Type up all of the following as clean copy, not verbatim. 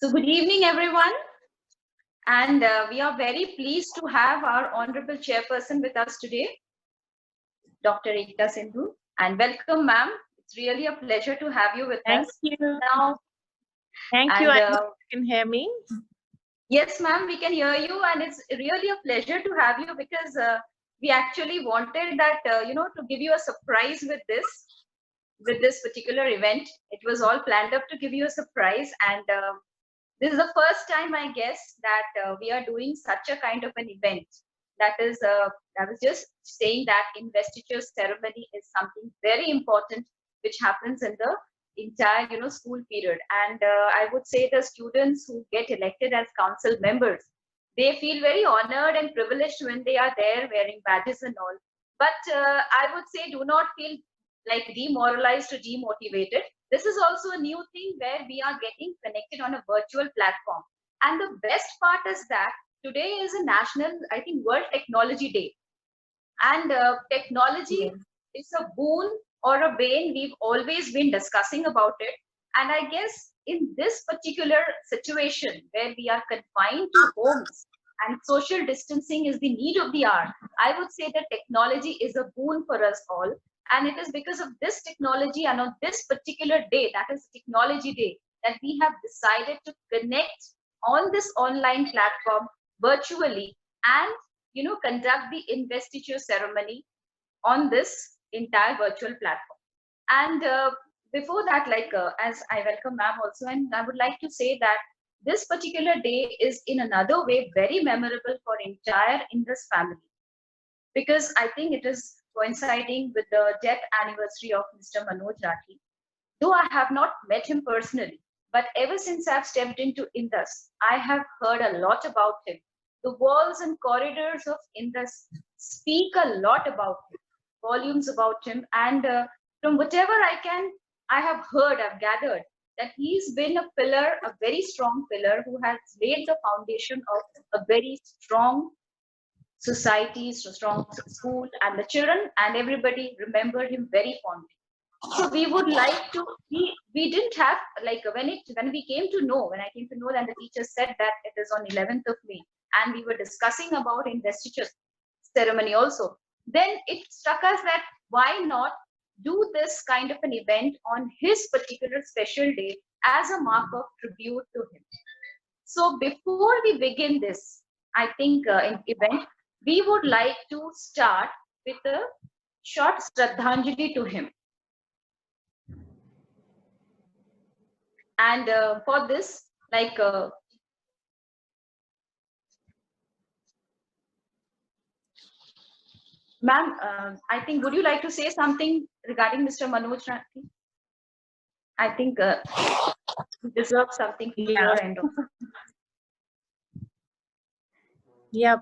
So good evening, everyone. And we are very pleased to have our Honorable Chairperson with us today, Dr. Ekta Sindhu. And welcome, ma'am. It's really a pleasure to have you with Thank us. you. Now, Thank you. and I hope you can hear me. yes, ma'am, we can hear you. And it's really a pleasure to have you because we actually wanted that, to give you a surprise with this particular event. It was all planned up to give you a surprise. And this is the first time, I guess, that we are doing such a kind of an event. That is, I was just saying that investiture ceremony is something very important, which happens in the entire, school period. And I would say the students who get elected as council members, they feel very honored and privileged when they are there wearing badges and all. But I would say, do not feel like demoralized or demotivated. This is also a new thing where we are getting connected on a virtual platform. And the best part is that today is a national, I think, World Technology Day. And technology is a boon or a bane. We've always been discussing about it. And I guess in this particular situation where we are confined to homes and social distancing is the need of the hour, I would say that technology is a boon for us all. And it is because of this technology and on this particular day, that is Technology Day, that we have decided to connect on this online platform virtually and conduct the investiture ceremony on this entire virtual platform. And before that, as I welcome ma'am also, and I would like to say that this particular day is in another way very memorable for entire Indus family, because I think it is coinciding with the death anniversary of Mr. Manoj Rathi. Though I have not met him personally, but ever since I've stepped into Indus, I have heard a lot about him. The walls and corridors of Indus speak a lot about him, volumes about him, and from whatever I have heard, I've gathered that he's been a pillar, a very strong pillar who has laid the foundation of a very strong society, so strong school, and the children and everybody remember him very fondly. So we would like to, we didn't have, like when we came to know, when I came to know that the teacher said that it is on 11th of May, and we were discussing about investiture ceremony also, then it struck us that why not do this kind of an event on his particular special day as a mark of tribute to him. So before we begin this, I think event, we would like to start with a short Shraddhanjali to him. And for this, ma'am, I think, would you like to say something regarding Mr. Manoj Rathi? I think he deserves something from your end. Yeah.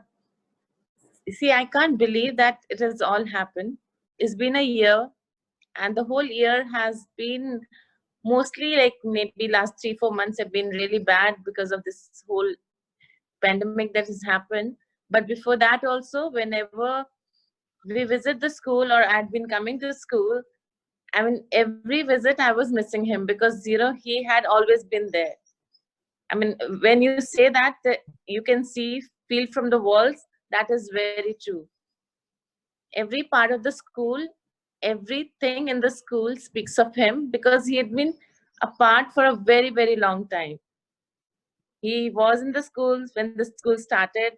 See, I can't believe that it has all happened. It's been a year, and the whole year has been mostly like maybe last 3-4 months have been really bad because of this whole pandemic that has happened. But before that also, whenever we visit the school or I'd been coming to school, I mean, every visit I was missing him because, he had always been there. I mean, when you say that, you can feel from the walls, that is very true. Every part of the school, everything in the school speaks of him because he had been apart for a very, very long time. He was in the schools when the school started,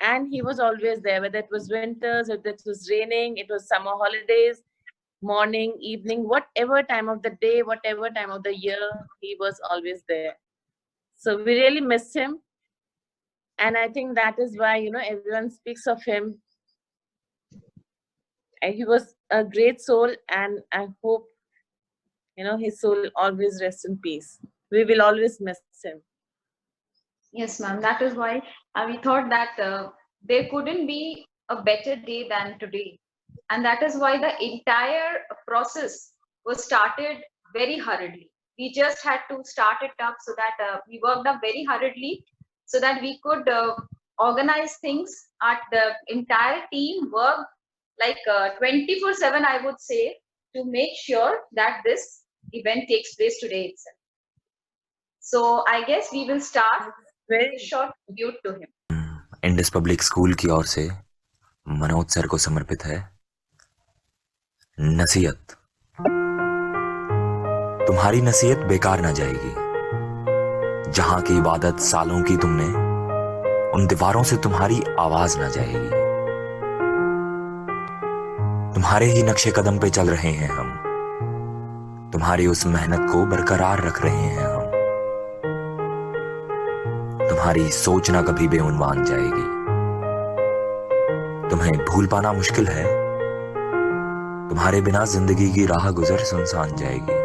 and he was always there, whether it was winters, whether it was raining, it was summer holidays, morning, evening, whatever time of the day, whatever time of the year, he was always there. So we really miss him. And I think that is why, everyone speaks of him. And he was a great soul, and I hope, his soul always rests in peace. We will always miss him. Yes, ma'am. That is why we thought that there couldn't be a better day than today. And that is why the entire process was started very hurriedly. We just had to start it up so that we worked up very hurriedly so that we could organize things. At the entire team worked like 24/7, I would say, to make sure that this event takes place today itself. So I guess we will start with a short tribute to him. Indus public school की ओर से Manoj sir को समर्पित है नसीहत। तुम्हारी नसीहत बेकार ना जाएगी। जहां की इबादत सालों की तुमने, उन दीवारों से तुम्हारी आवाज ना जाएगी। तुम्हारे ही नक्शे कदम पे चल रहे हैं हम, तुम्हारी उस मेहनत को बरकरार रख रहे हैं हम। तुम्हारी सोच ना कभी बेउनवान जाएगी। तुम्हें भूल पाना मुश्किल है, तुम्हारे बिना जिंदगी की राह गुजर सुनसान जाएगी।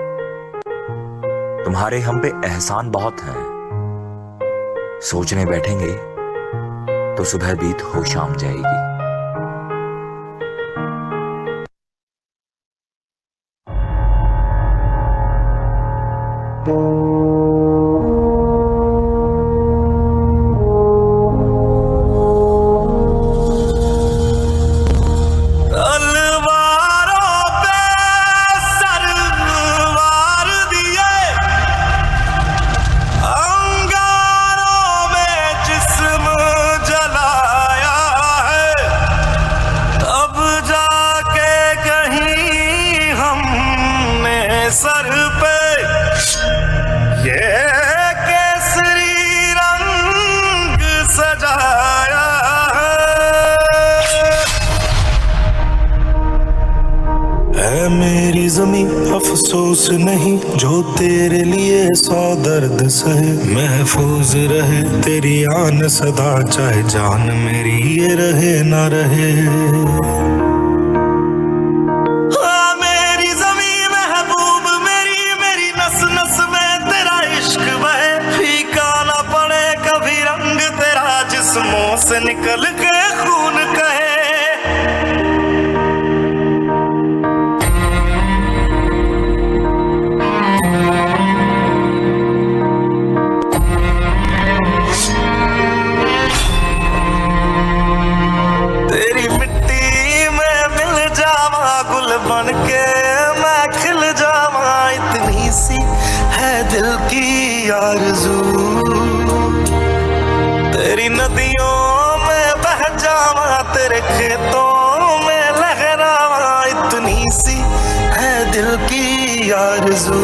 तुम्हारे हम पे एहसान बहुत हैं, सोचने बैठेंगे तो सुबह बीत हो शाम जाएगी। सर पे ये केसरी रंग सजाया है मेरी ज़मीं अफसोस नहीं जो तेरे लिए 100 दर्द सहे। महफूज रहे तेरी आन सदा, चाहे जान मेरी ये रहे ना रहे। जिस्मों से निकल के खून कहे। तेरी मिट्टी में मिल जावा, गुल बन के मैं खिल जावा। इतनी सी है दिल की आरज़ू, तेरी नदियों में बह जावा, तेरे खेतों में लहरावा। इतनी सी है दिल की आरज़ू।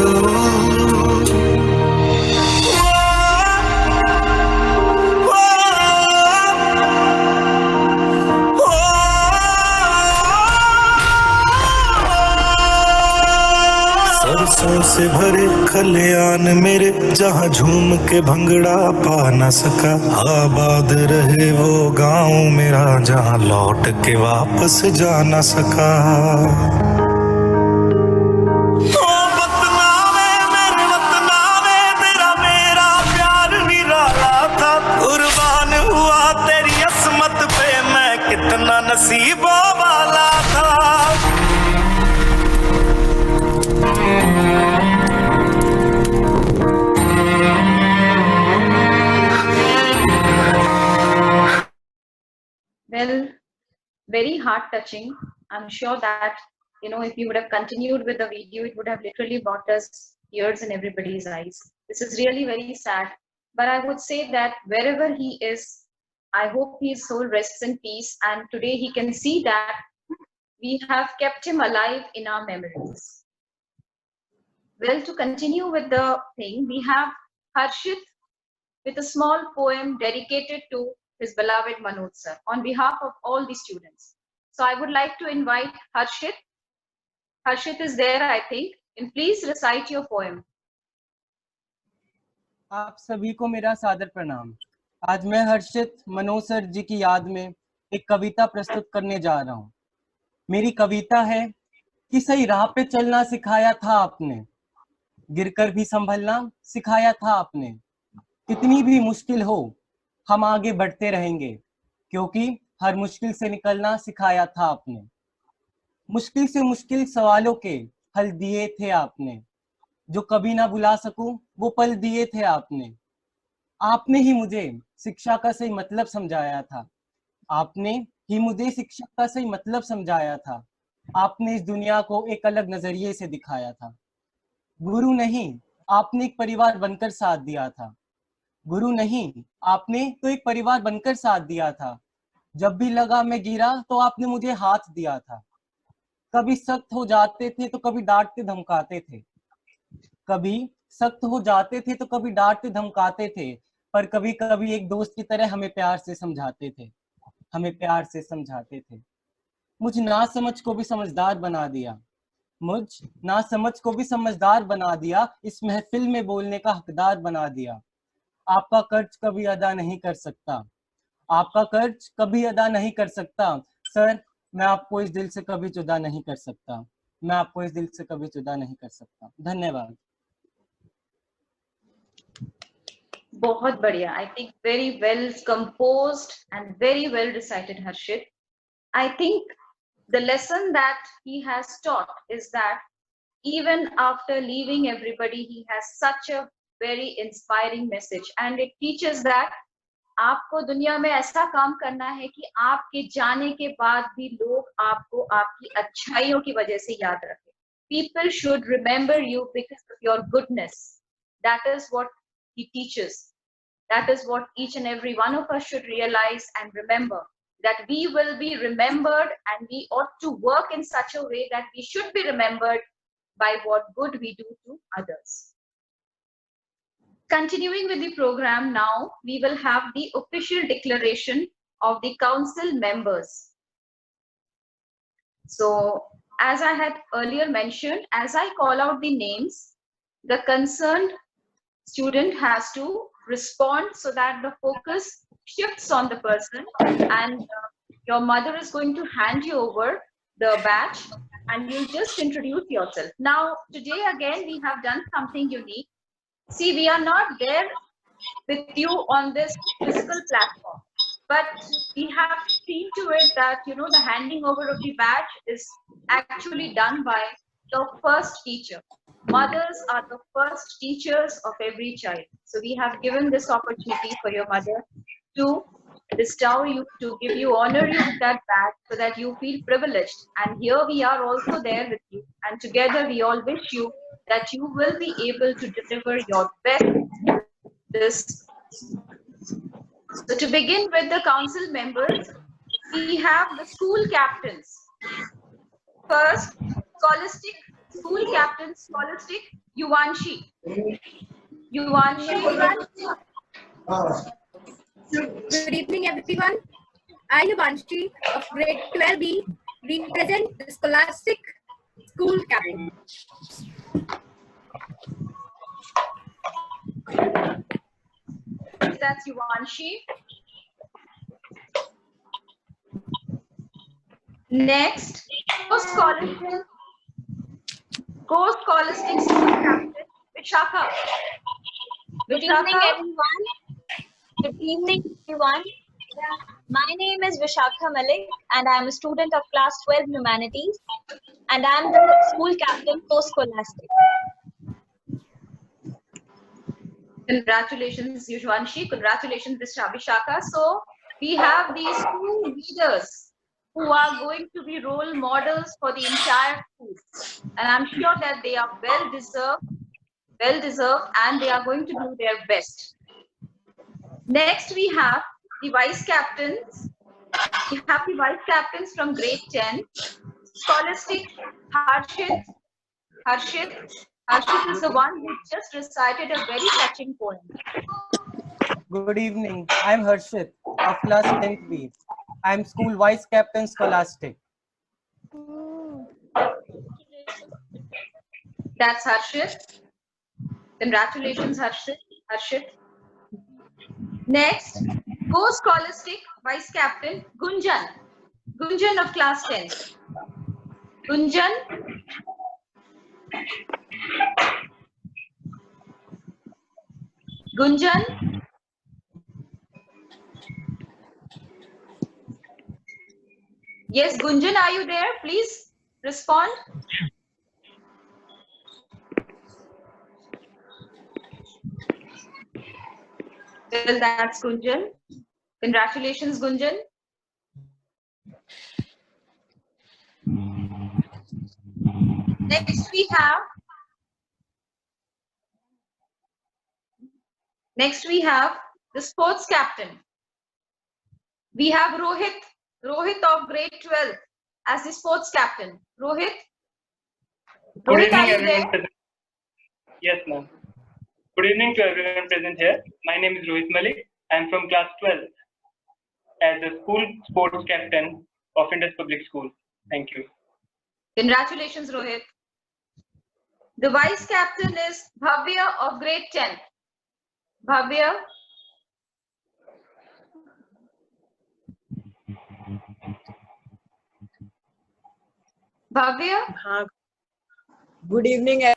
सरसों से भरे खलियान मेरे, जहाँ झूम के भंगड़ा पा न सका। आबाद रहे वो गांव मेरा, जहाँ लौट के वापस जा न सका। ओ वतनावे मेरे वतनावे, तेरा मेरा प्यार निराला था। कुर्बान हुआ तेरी असमत पे, मैं कितना नसीबों वाला था। Well, very heart touching. I'm sure that, if you would have continued with the video, it would have literally brought us tears in everybody's eyes. This is really very sad. But I would say that wherever he is, I hope his soul rests in peace. And today he can see that we have kept him alive in our memories. Well, to continue with the thing, we have Harshit with a small poem dedicated to his beloved Manoj sir on behalf of all the students. So I would like to invite Harshit. Harshit is there, I think. And please recite your poem. आप सभी को मेरा सादर प्रणाम। आज मैं हर्षित Manoj sir जी की याद में एक कविता प्रस्तुत करने जा रहा हूँ। मेरी कविता है कि सही राह पे चलना सिखाया था आपने, गिरकर भी संभलना सिखाया था आपने। कितनी भी मुश्किल हो हम आगे बढ़ते रहेंगे, क्योंकि हर मुश्किल से निकलना सिखाया था आपने। मुश्किल से मुश्किल सवालों के हल दिए थे आपने, जो कभी ना भुला सकूं वो पल दिए थे आपने। आपने ही मुझे शिक्षा का सही मतलब समझाया था, आपने ही मुझे शिक्षा का सही मतलब समझाया था। आपने इस दुनिया को एक अलग नजरिए से दिखाया था। गुरु नहीं आपने एक परिवार बनकर साथ दिया था। गुरु नहीं, आपने तो एक परिवार बनकर साथ दिया था। जब भी लगा मैं गिरा तो आपने मुझे हाथ दिया था। कभी सख्त हो जाते थे तो कभी डांटते धमकाते थे, कभी सख्त हो जाते थे तो कभी डांटते धमकाते थे, पर कभी कभी एक दोस्त की तरह हमें प्यार से समझाते थे, हमें प्यार से समझाते थे। मुझ नासमझ को भी समझदार बना दिया, मुझ नासमझ को भी समझदार बना दिया, इस महफिल में बोलने का हकदार बना दिया। आपका कर्ज कभी अदा नहीं कर सकता, आपका कर्ज कभी अदा नहीं कर सकता। सर, मैं आपको इस दिल से कभी जुदा नहीं कर सकता, मैं आपको इस दिल से कभी जुदा नहीं कर सकता। धन्यवाद। बहुत बढ़िया. I think very well composed and very well recited, Harshit. I think the lesson that he has taught is that even after leaving everybody, he has such a very inspiring message, and it teaches that आपको दुनिया में ऐसा काम करना है कि आपके जाने के बाद भी लोग आपको आपकी अच्छाइयों की वजह से याद रखें. People should remember you because of your goodness. That is what he teaches. That is what each and every one of us should realize and remember, that we will be remembered, and we ought to work in such a way that we should be remembered by what good we do to others. Continuing with the program now, we will have the official declaration of the council members. So, as I had earlier mentioned, as I call out the names, the concerned student has to respond so that the focus shifts on the person, and your mother is going to hand you over the badge and you'll just introduce yourself. Now, today again, we have done something unique. See, we are not there with you on this physical platform, but we have seen to it that, you know, the handing over of the badge is actually done by the first teacher. Mothers are the first teachers of every child. So we have given this opportunity for your mother to bestow you, to give you, honor you with that badge so that you feel privileged. And here we are also there with you. And together we all wish you that you will be able to deliver your best this. So to begin with the council members, we have the school captains. First, Scholastic, school captain Scholastic, Yuvanshi. Good evening, everyone. I, Yuvanshi, of grade 12B, represent the Scholastic School Captain. That's Yuvanshi. Next, co-scholastic school captain, Vishakha. Good evening, everyone. Good evening, everyone. My name is Vishakha Malik, and I am a student of class 12 Humanities, and I am the school captain for Scholastic. Congratulations, Yuvanshi. Congratulations, Vishakha. So we have these two leaders who are going to be role models for the entire school, and I'm sure that they are well deserved, and they are going to do their best. Next, we have the vice captains. We have the vice captains from grade 10. Scholastic, Harshit. Harshit is the one who just recited a very touching poem. Good evening. I'm Harshit of class 10th B. I'm school vice captain Scholastic. That's Harshit. Congratulations, Harshit. Next, co-scholastic vice captain Gunjan. Gunjan of class 10. Gunjan. Gunjan. Yes, Gunjan, are you there? Please respond. Well, that's Gunjan. Congratulations, Gunjan. Next, we have Next, we have the sports captain. We have Rohit of grade 12 as the sports captain. Rohit, Good Rohit, evening, are you everyone there? present. Yes, ma'am. Good evening to everyone present here. My name is Rohit Malik. I am from class 12 as the school sports captain of Indus Public School. Thank you. Congratulations, Rohit. The vice captain is Bhavya of grade 10. Bhavya. Bhavya. Good evening.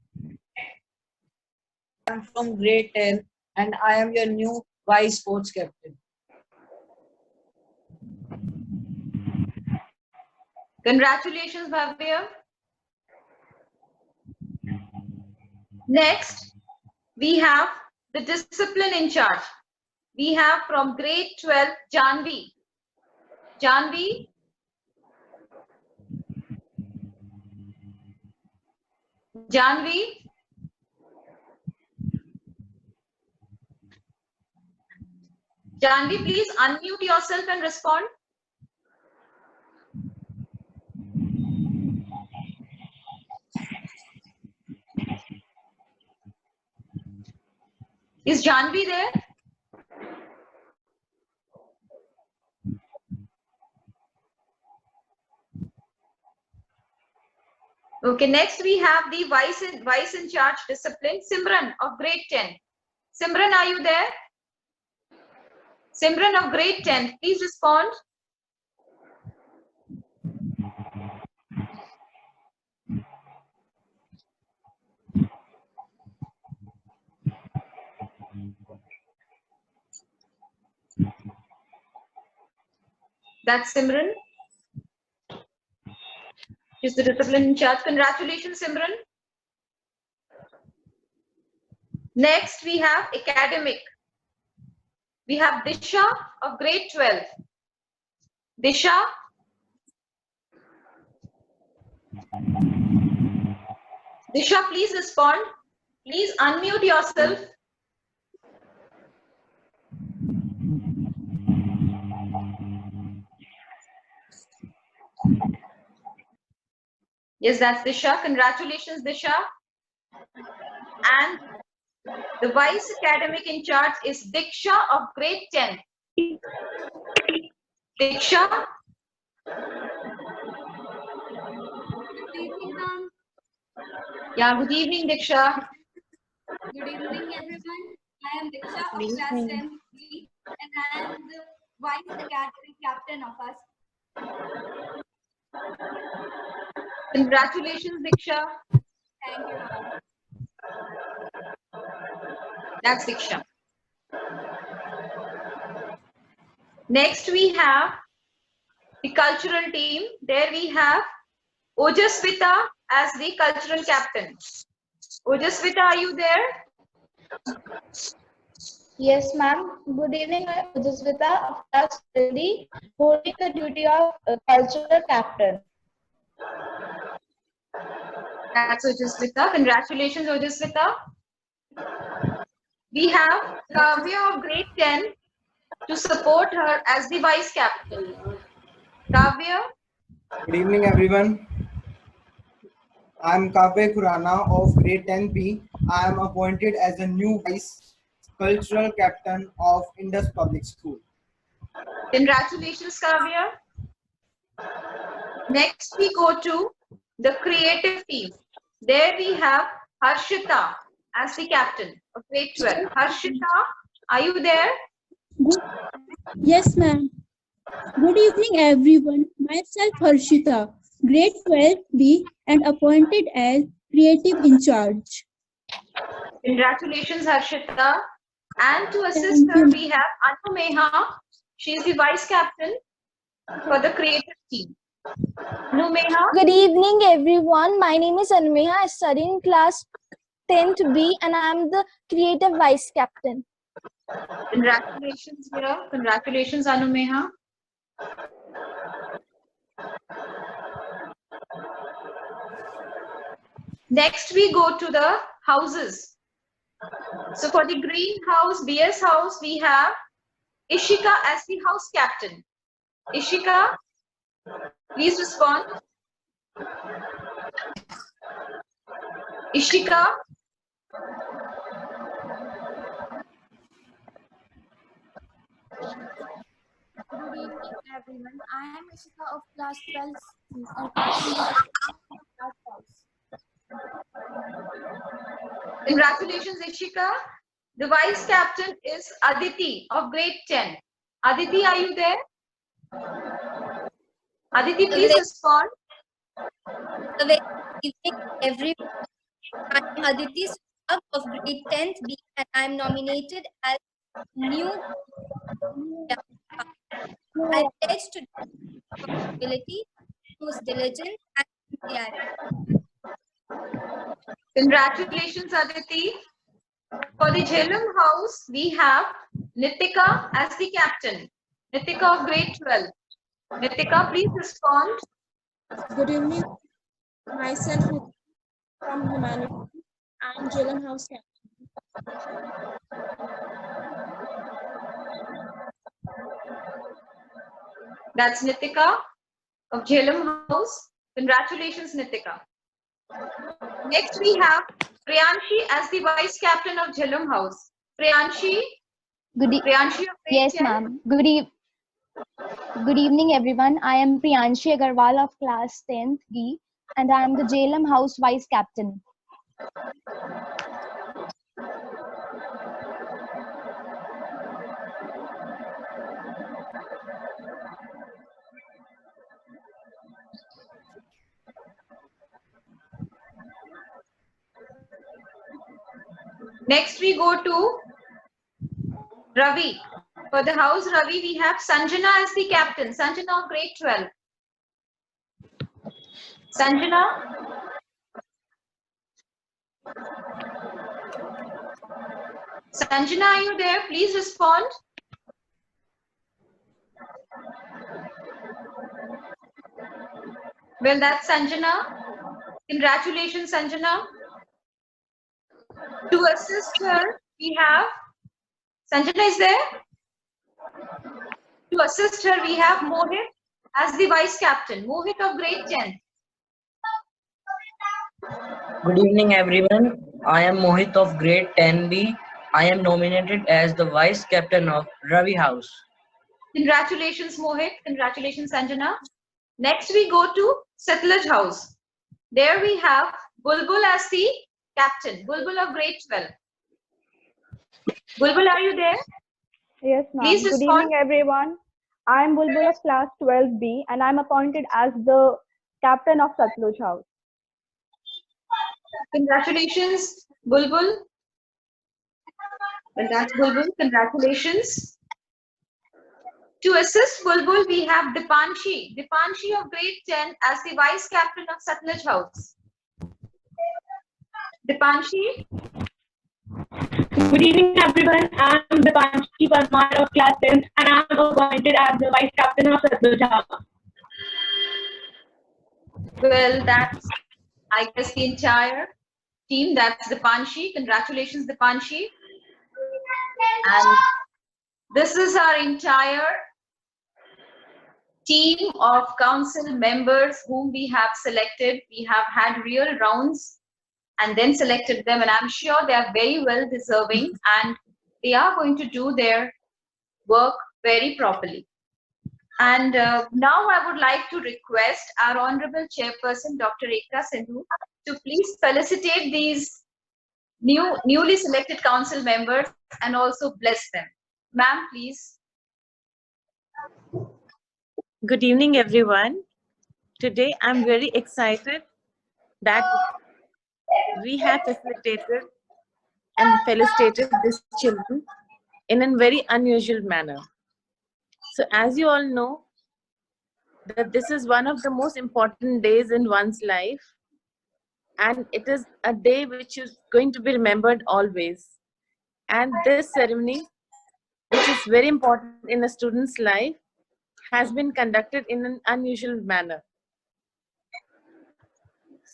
I'm from grade 10 and I am your new vice sports captain. Congratulations, Bhavya. Next, we have the discipline in charge. We have from grade 12, Janvi. Janvi. Janvi. Janvi, please unmute yourself and respond. Is Janvi there? Okay, next we have the vice in charge discipline, Simran of grade 10. Simran, are you there? Simran of grade 10, please respond. That's Simran. She's the discipline in charge. Congratulations, Simran. Next, we have academic. We have Disha of grade 12. Disha. Disha, please respond. Please unmute yourself. Yes, that's Disha. Congratulations, Disha. And the vice academic in charge is Diksha of grade 10. Diksha. Good evening, ma'am. Yeah, good evening, Diksha. Good evening, everyone. I am Diksha of class 10B and I am the vice academic captain of us. Congratulations, Diksha. Thank you, ma'am. That's Diksha. Next, we have the cultural team. There we have Ojasvita as the cultural captain. Ojasvita, are you there? Yes, ma'am. Good evening. I am Ojasvita of class 3, holding the duty of cultural captain. That's Ojasvita. Congratulations, Ojasvita. We have Kavya of grade 10 to support her as the vice captain. Kavya. Good evening, everyone. I am Kavya Khurana of grade 10B. I am appointed as the new vice cultural captain of Indus Public School. Congratulations, Kavya. Next, we go to the creative team. There we have Harshita as the captain of grade 12. Harshita, are you there? Yes, ma'am. Good evening, everyone. Myself, Harshita, grade 12B, and appointed as creative in charge. Congratulations, Harshita. And to assist her, we have Anu Meha. She is the vice captain for the creative team. Anu Meha. Good evening, everyone. My name is Anmeha. I study in class 10th B and I am the creative vice captain. Congratulations, dear. Congratulations, Anu Meha. Next, we go to the houses. So for the green house, BS house, we have Ishika as the house captain. Ishika, please respond. Ishika. Good evening, everyone. I am Ishika of class 12 and Congratulations, Ishika. The vice captain is Aditi of grade 10. Aditi, are you there? Aditi, please respond. Good evening, everyone. I am Aditi Sugab of grade 10th B and I am nominated as new. I pledge to responsibility, whose diligence and sincerity. Congratulations, Aditi. For the Jhelum house, we have Nitika as the captain. Nitika of grade 12. Nitika, please respond. Good evening. Myself from Humanity. I am Jhelum House captain. That's Nitika of Jhelum house. Congratulations, Nitika. Next, we have Priyanshi as the vice captain of Jhelum house. Priyanshi. Priyanshi of grade Yes, 10. ma'am. Good evening, everyone. I am Priyanshi Agarwal of class 10th B, and I am the Jhelum House Vice Captain. Next, we go to Ravi. For the house Ravi, we have Sanjana as the captain. Sanjana of grade 12. Sanjana. Sanjana, are you there? Please respond. Well, that's Sanjana. Congratulations, Sanjana. To assist her, we have Sanjana is there? To assist her, we have Mohit as the vice captain. Mohit of grade 10. Good evening, everyone. I am Mohit of grade 10B. I am nominated as the vice captain of Ravi House. Congratulations, Mohit. Congratulations, Sanjana. Next, we go to Satlaj House. There we have Bulbul as the captain. Bulbul of grade 12. Bulbul, are you there? Yes, ma'am. Please Good respond. evening, everyone. I am Bulbul of class 12B and I am appointed as the captain of Satluj House. Congratulations, Bulbul. Well, that's Bulbul. Congratulations. To assist Bulbul, we have Dipanshi. Dipanshi of grade 10 as the vice captain of Satlaj House. Dipanshi. Good evening, everyone. I am Dipanshi Parmar of class 10th and I am appointed as the vice captain of Satluj House. Well, that's, I guess, the entire team. That's Dipanshi. Congratulations, Dipanshi. And this is our entire team of council members whom we have selected. We have had real rounds and then selected them, and I'm sure they are very well deserving and they are going to do their work very properly. And now I would like to request our Honorable Chairperson, Dr. Ekta Sindhu, to please felicitate these newly selected council members and also bless them. Ma'am, please. Good evening, everyone. Today, I'm very excited that we have facilitated and felicitated these children in a very unusual manner. So as you all know, that this is one of the most important days in one's life, and it is a day which is going to be remembered always. And this ceremony, which is very important in a student's life, has been conducted in an unusual manner.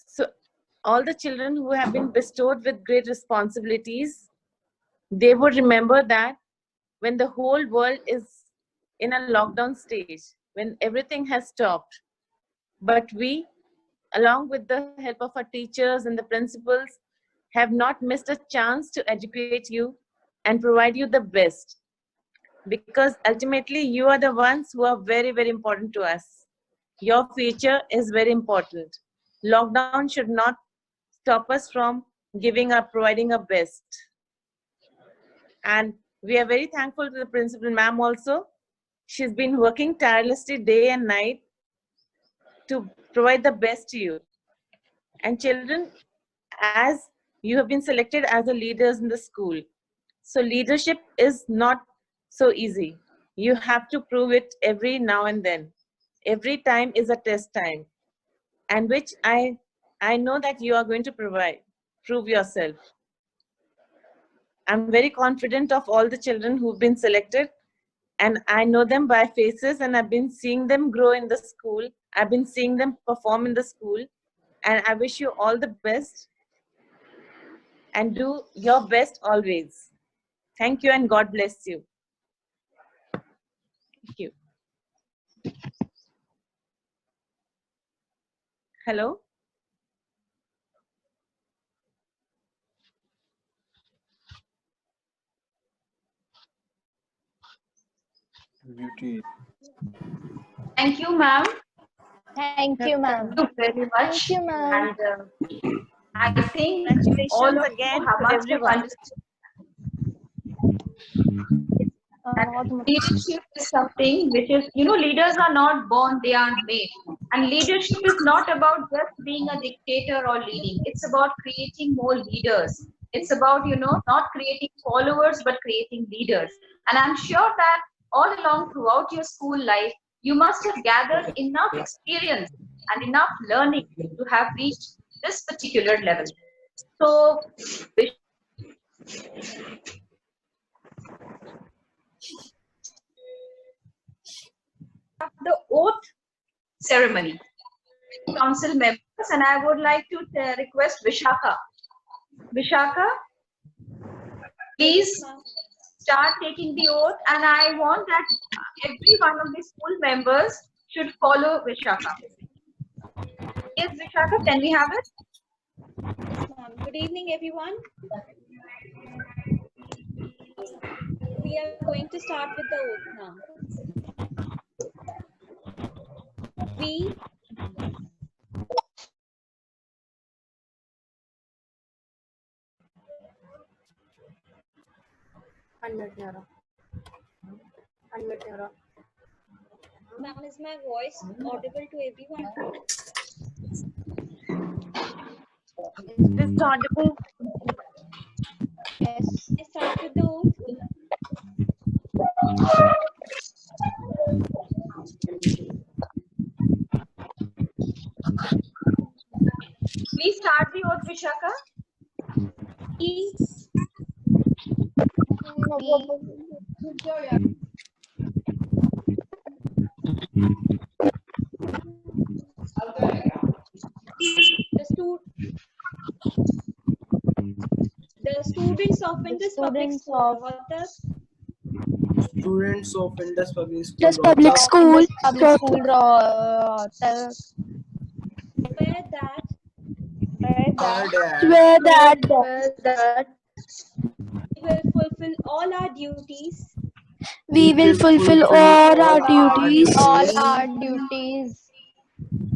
So all the children who have been bestowed with great responsibilities they would remember that when the whole world is in a lockdown stage, when everything has stopped, but we, along with the help of our teachers and the principals, have not missed a chance to educate you and provide you the best. Because ultimately, you are the ones who are very, very important to us. Your future is very important. Lockdown should not stop us from providing our best. And we are very thankful to the principal ma'am also. She's been working tirelessly day and night to provide the best to you. And children, as you have been selected as the leaders in the school, so leadership is not so easy. You have to prove it every now and then. Every time is a test time, and which I know that you are going to prove yourself. I'm very confident of all the children who've been selected, and I know them by faces, and I've been seeing them grow in the school. I've been seeing them perform in the school, and I wish you all the best and do your best always. Thank you, and God bless you. Thank you. Hello? Thank you, ma'am. Thank you, ma'am. Thank you very much. Thank you, ma'am. And I think Congratulations all of again you have to must have everyone. understood. Leadership is something which is, leaders are not born, they are made. And leadership is not about just being a dictator or leading. It's about creating more leaders. It's about, not creating followers, but creating leaders. And I'm sure that all along throughout your school life, you must have gathered enough experience and enough learning to have reached this particular level. So, the oath ceremony. Council members, and I would like to request Vishakha. Vishakha, please start taking the oath, and I want that every one of the school members should follow Vishakha. Yes, Vishakha, can we have it? Yes, ma'am. Good evening, everyone. We are going to start with the oath now. We Ma'am, is my voice audible to everyone? Is this audible? Yes. I start with the oath. Please start the oath, Vishakha. The students of Indus Public School, Rohtak. Students of Indus Public School. Indus Public School. Swear that we will fulfill all our duties. We will fulfill all our duties.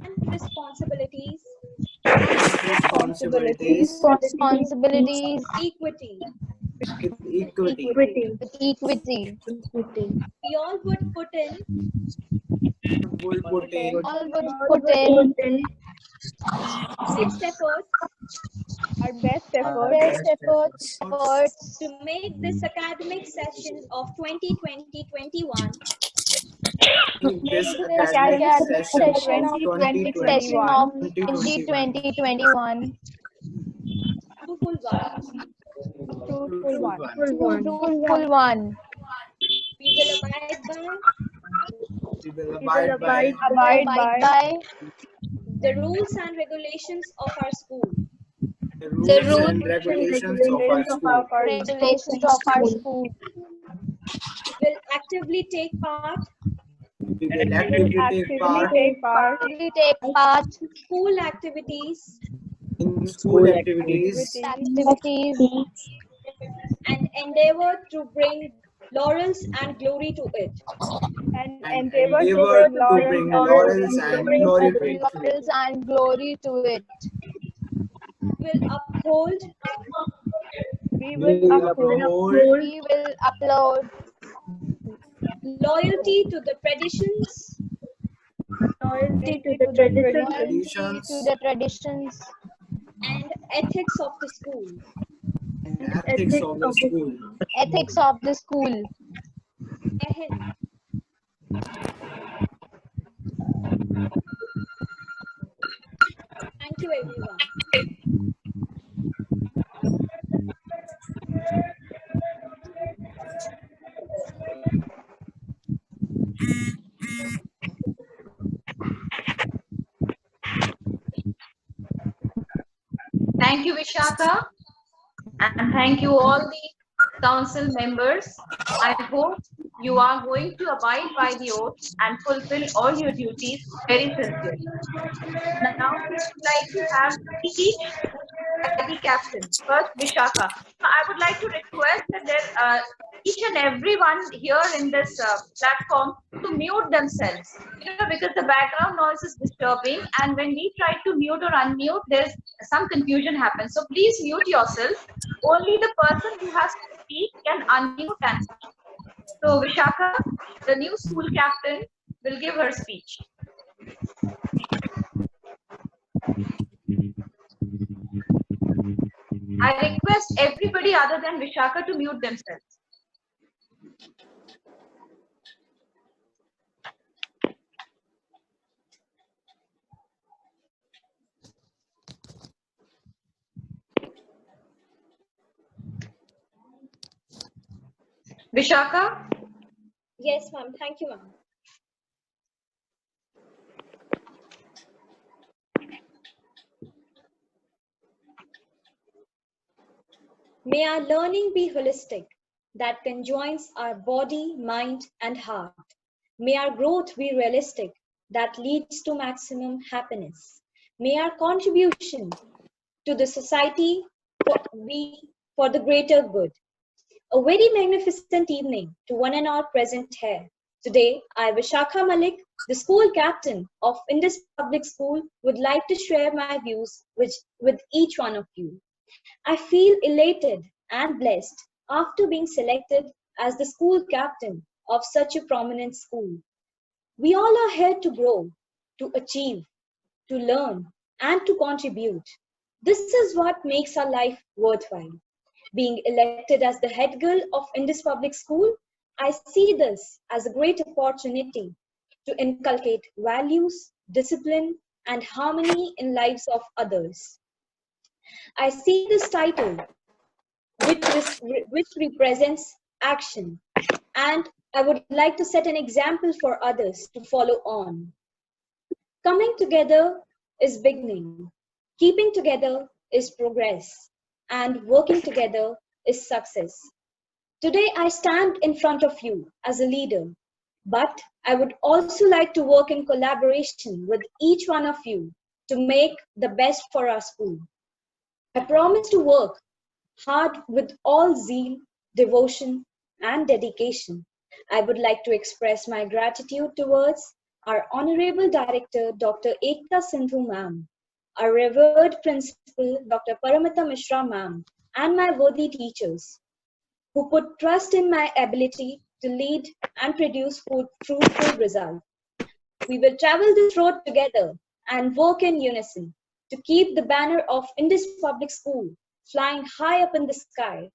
And responsibilities. Equity. We all would put in our best efforts to make this academic session of 2020-21 Fruitful one. We will abide by the rules and regulations of our school. the rules and regulations of our school. regulations of our school. Will actively take part We will actively take part in school activities in school activities and endeavor to bring laurels and glory to it. and endeavor to bring laurels and glory to it. Laurels and glory to it. Will uphold We will upload loyalty to the traditions traditions and ethics of the school. and ethics of the school. Ethics of the school. Ahead. Thank you, everyone. Thank you, Vishaka, and thank you all the council members. I hope you are going to abide by the oath and fulfill all your duties very sincerely. Now, we would like to have each the captain. First, Vishaka. I would like to request that there, each and everyone here in this platform to mute themselves, because the background noise is disturbing, and when we try to mute or unmute, there's some confusion happens. So please mute yourself. Only the person who has to speak can unmute and speak. So Vishaka, the new school captain, will give her speech. I request everybody other than Vishaka to mute themselves. Vishaka? Yes, ma'am. Thank you, ma'am. May our learning be holistic, that conjoins our body, mind, and heart. May our growth be realistic, that leads to maximum happiness. May our contribution to the society be for the greater good. A very magnificent evening to one and all present here. Today, I, Vishakha Malik, the school captain of Indus Public School, would like to share my views with each one of you. I feel elated and blessed after being selected as the school captain of such a prominent school. We all are here to grow, to achieve, to learn, and to contribute. This is what makes our life worthwhile. Being elected as the head girl of Indus Public School, I see this as a great opportunity to inculcate values, discipline, and harmony in lives of others. I see this title, which represents action, and I would like to set an example for others to follow on. Coming together is beginning, keeping together is progress, and working together is success. Today I stand in front of you as a leader, but I would also like to work in collaboration with each one of you to make the best for our school. I promise to work hard with all zeal, devotion, and dedication. I would like to express my gratitude towards our Honorable Director, Dr. Ekta Sindhu Ma'am, our revered Principal, Dr. Paramita Mishra Ma'am, and my worthy teachers, who put trust in my ability to lead and produce fruitful results. We will travel this road together and work in unison to keep the banner of Indus Public School flying high up in the sky,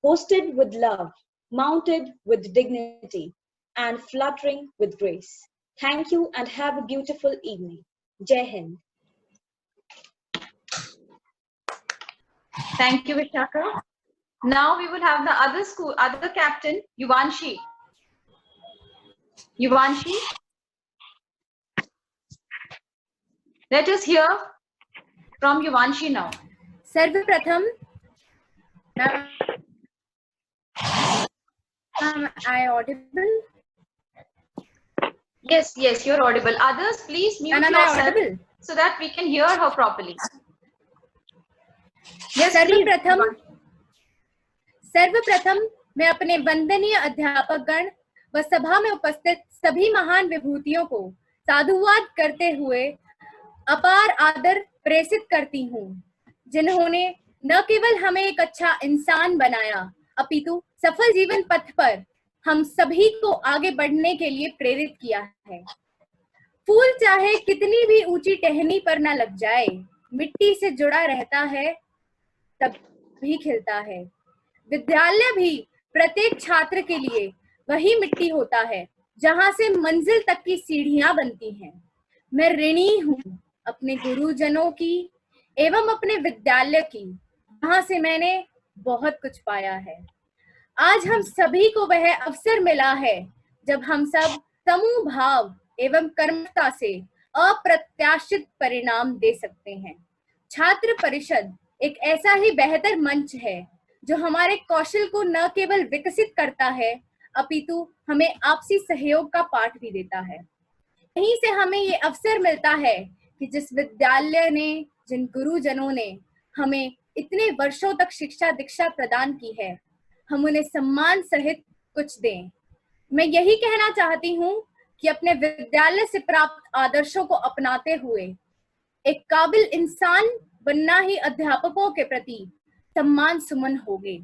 hosted with love, mounted with dignity, and fluttering with grace. Thank you and have a beautiful evening. Jai Hind. Thank you, Vishaka. Now we will have the other captain, Yuvanshi. Yuvanshi, let us hear from Yuvanshi now. सर्वप्रथम am I audible? Yes, yes, you're audible. Others, please mute Am I yourself audible? so that we can hear her properly. Yes, सर्वप्रथम मैं अपने वंदनीय अध्यापकगण व सभा में उपस्थित सभी महान विभूतियों को साधुवाद करते हुए अपार आदर प्रेषित करती हूँ, जिन्होंने न केवल हमें एक अच्छा इंसान बनाया अपितु सफल जीवन पथ पर हम सभी को आगे बढ़ने के लिए प्रेरित किया है। फूल चाहे कितनी भी ऊंची टहनी पर न लग जाए, मिट्टी से जुड़ा रहता है तब भी खिलता है। विद्यालय भी प्रत्येक छात्र के लिए वही मिट्टी होता है जहां से मंजिल तक की सीढ़ियां बनती हैं। मैं ऋणी हूँ अपने गुरुजनों की एवं अपने विद्यालय की, जहां से मैंने बहुत कुछ पाया है। आज हम सभी को वह अवसर मिला है जब हम सब समूह भाव एवं कर्मठता से अप्रत्याशित परिणाम दे सकते हैं। छात्र परिषद एक ऐसा ही बेहतर मंच है जो हमारे कौशल को न केवल विकसित करता है अपितु हमें आपसी सहयोग का पाठ भी देता है। यहीं से हमें ये अवसर मिलता है कि जिस विद्यालय ने, जिन गुरुजनों ने हमें इतने वर्षों तक शिक्षा दीक्षा प्रदान की है, हम उन्हें सम्मान सहित कुछ दें। मैं यही कहना चाहती हूँ कि अपने विद्यालय से प्राप्त आदर्शों को अपनाते हुए एक काबिल इंसान बनना ही अध्यापकों के प्रति सम्मान सुमन होगे।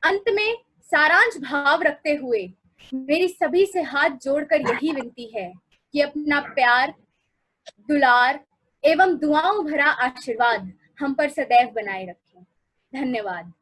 अंत में सारांश भाव रखते हुए मेरी सभी से हाथ जोड़कर यही विनती है कि अपना प्यार, दुलार एवं दुआओं भरा आशीर्वाद हम पर सदैव बनाए रखें। धन्यवाद।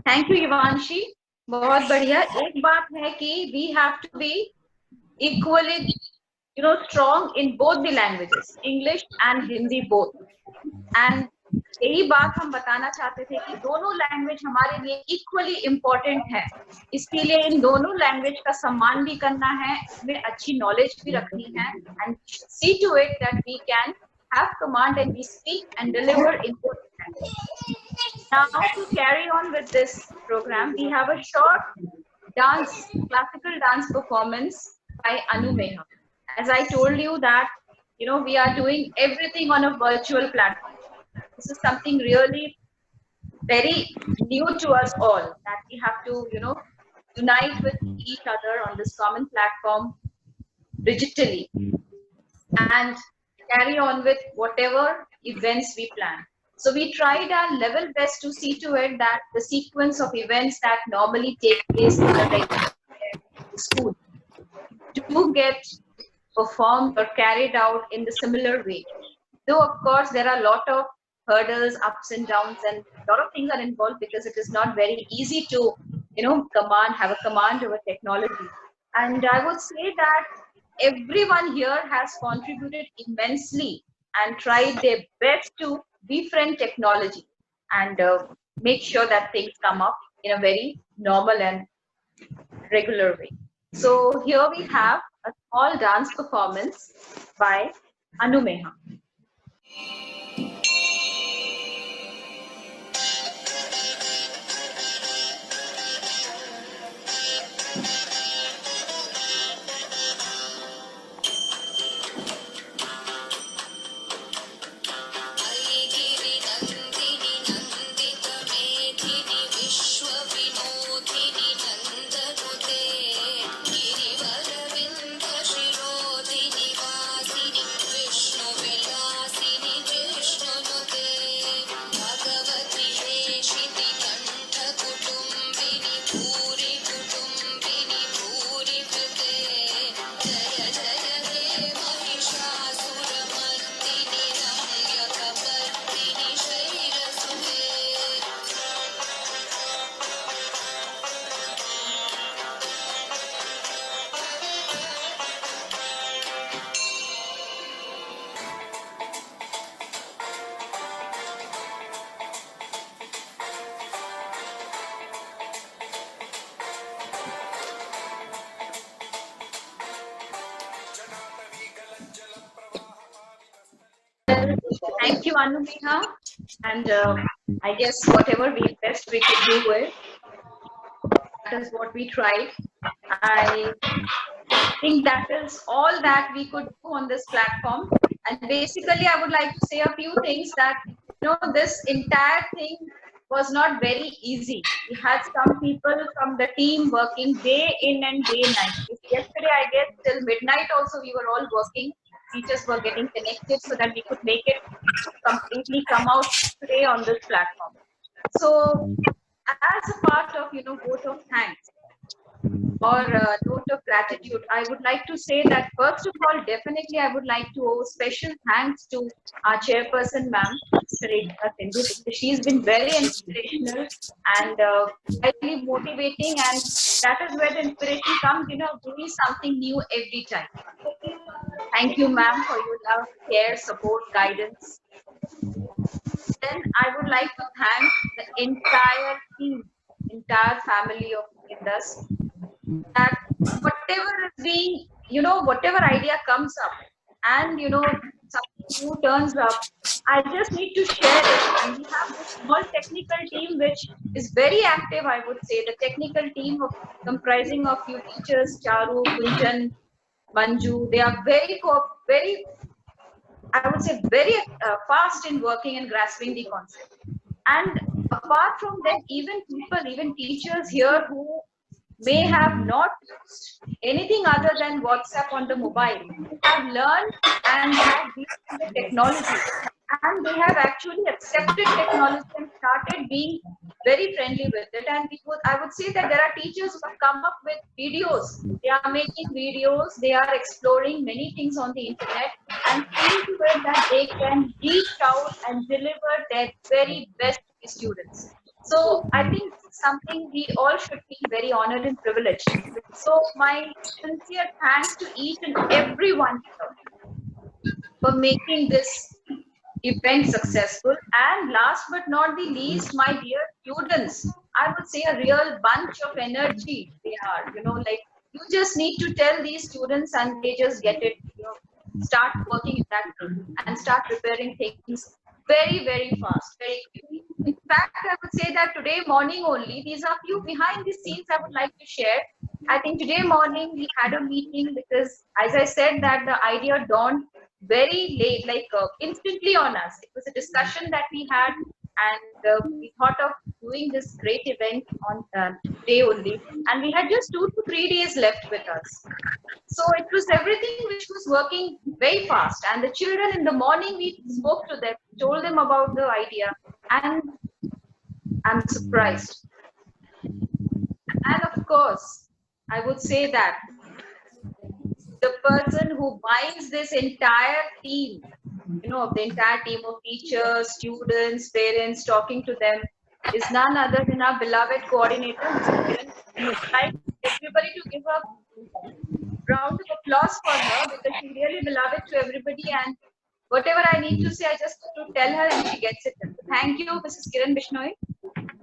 थैंक यू युवांशी, बहुत बढ़िया। एक बात है कि we have to be equally strong in both the languages, English and Hindi both. And यही बात हम बताना चाहते थे कि दोनों लैंग्वेज हमारे लिए इक्वली इम्पोर्टेंट है। इसके लिए इन दोनों लैंग्वेज का सम्मान भी करना है, इसमें अच्छी नॉलेज भी रखनी है, and see to it that we can have command and we speak and deliver in both languages. Now to carry on with this program, we have a short dance, classical dance performance by Anu Meha. As I told you that, we are doing everything on a virtual platform. This is something really very new to us all, that we have to, unite with each other on this common platform digitally and carry on with whatever events we plan. So we tried our level best to see to it that the sequence of events that normally take place in the regular school do get performed or carried out in the similar way. Though of course there are a lot of hurdles, ups and downs, and a lot of things are involved because it is not very easy to, have a command over technology. And I would say that everyone here has contributed immensely and tried their best to befriend technology and make sure that things come up in a very normal and regular way. So here we have a small dance performance by Anu Meha. Vishnu Vilasini Vishnu Thank you, Anumeha. And I guess whatever we best we could do with, that is what we tried. I think that is all that we could do on this platform. And basically, I would like to say a few things that, this entire thing was not very easy. We had some people from the team working day in and day night. Yesterday, I guess till midnight also we were all working. Teachers were getting connected so that we could make it completely come out today on this platform. So as a part of, vote of thanks or a note of gratitude, I would like to say that first of all, definitely I would like to owe special thanks to our chairperson, ma'am, Rekha Sindhu, because she's been very inspirational and highly motivating, and that is where the inspiration comes, doing something new every time. Thank you, ma'am, for your love, care, support, guidance. Then I would like to thank the entire team, entire family of Indus, that whatever is being, whatever idea comes up and, something new turns up, I just need to share it. And we have this small technical team which is very active, I would say. The technical team comprising of few teachers, Charu, Kunjan, Manju, they are very, I would say, very fast in working and grasping the concept. And apart from them, even teachers here who may have not used anything other than WhatsApp on the mobile have learned and have used the technology, and they have actually accepted technology and started being very friendly with it. And I would say that there are teachers who have come up with videos. They are making videos, they are exploring many things on the internet and seeing to it that they can reach out and deliver their very best to the students. So I think something we all should feel very honored and privileged. So my sincere thanks to each and everyone for making this event successful. And last but not the least, my dear students, I would say a real bunch of energy they are, you just need to tell these students and they just get it, start working in that room and start preparing things very, very fast, very quickly. In fact, I would say that today morning only, these are few behind the scenes I would like to share. I think today morning we had a meeting because, as I said, that the idea dawned very late, instantly on us. It was a discussion that we had, and we thought of doing this great event on today only. And we had just 2 to 3 days left with us. So it was everything which was working very fast. And the children in the morning, we spoke to them, told them about the idea, and I'm surprised. And of course, I would say that the person who binds this entire team, the entire team of teachers, students, parents, talking to them, is none other than our beloved coordinator, Mrs. Kiran. I'd like everybody to give a round of applause for her because she's really beloved to everybody, and whatever I need to say, I just have to tell her and she gets it. Thank you, Mrs. Kiran Bishnoi,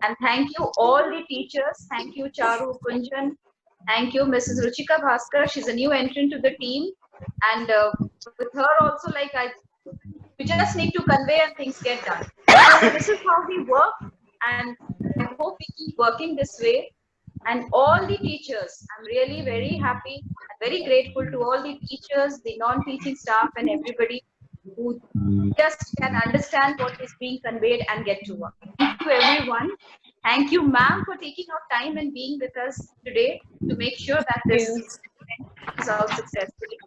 and thank you all the teachers. Thank you, Charu, Kunjan. Thank you, Mrs. Ruchika Bhaskar. She's a new entrant to the team, and with her also, we just need to convey and things get done. So this is how we work, and I hope we keep working this way. And all the teachers, I'm really very happy and very grateful to all the teachers, the non-teaching staff, and everybody who just can understand what is being conveyed and get to work. Thank you, everyone. Thank you, ma'am, for taking out time and being with us today to make sure that this event is out successfully.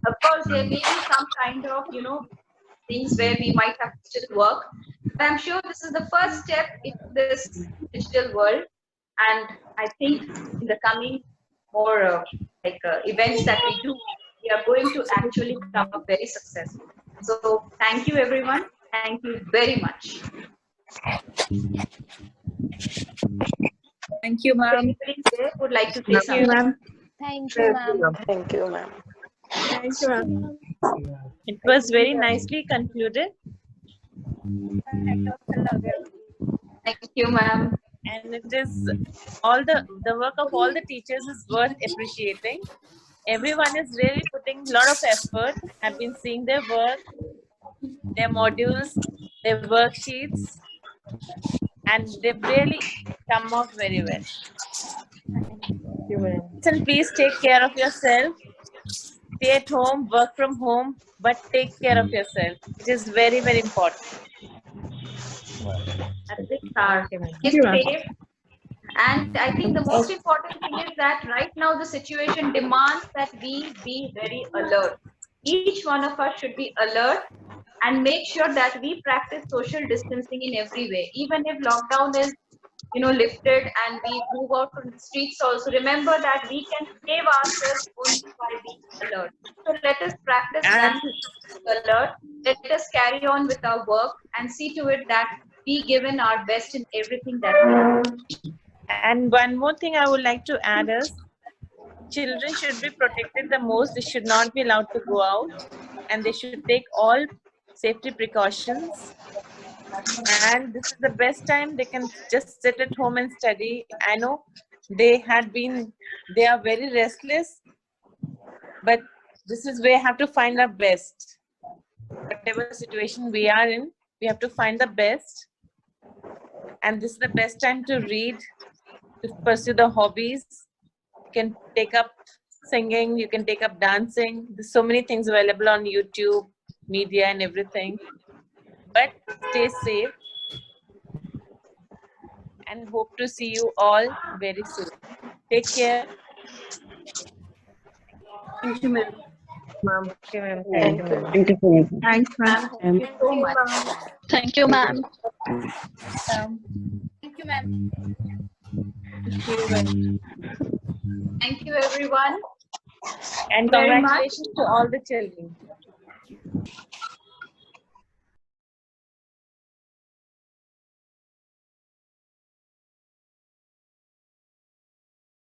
Of course, there may be some kind of, things where we might have to still work. But I'm sure this is the first step into this digital world. And I think in the coming more events that we do, we are going to actually come up very successful. So thank you, everyone. Thank you very much. Thank you, ma'am. Anybody there would like to say something? Thank you, ma'am. Thank you, ma'am. Thank you, ma'am. It was very nicely concluded. Thank you, ma'am. And it is all the work of all the teachers is worth appreciating. Everyone is really putting a lot of effort. I've been seeing their work. their modules, their worksheets, and they've really come out very well. And please take care of yourself. Stay at home, work from home, but take care of yourself. It is very, very important. Stay safe. And I think the most important thing is that right now the situation demands that we be very alert. Each one of us should be alert and make sure that we practice social distancing in every way. Even if lockdown is, lifted and we move out from the streets also, remember that we can save ourselves only by being alert. So let us practice that alert. Let us carry on with our work and see to it that we give in our best in everything that we do. And one more thing I would like to add is, children should be protected the most. They should not be allowed to go out, and they should take all safety precautions. And this is the best time they can just sit at home and study. I know they are very restless, but this is where we have to find our best. Whatever situation we are in, we have to find the best. And this is the best time to read, to pursue the hobbies. You can take up singing, you can take up dancing. There's so many things available on YouTube, media and everything. But stay safe and hope to see you all very soon. Take care. Thank you, ma'am. Thank you, ma'am. Thank you. Thanks, ma'am. Thank you so much. Thank you, ma'am. Thank you, ma'am. Thank you, everyone. And very much. congratulations to all the children.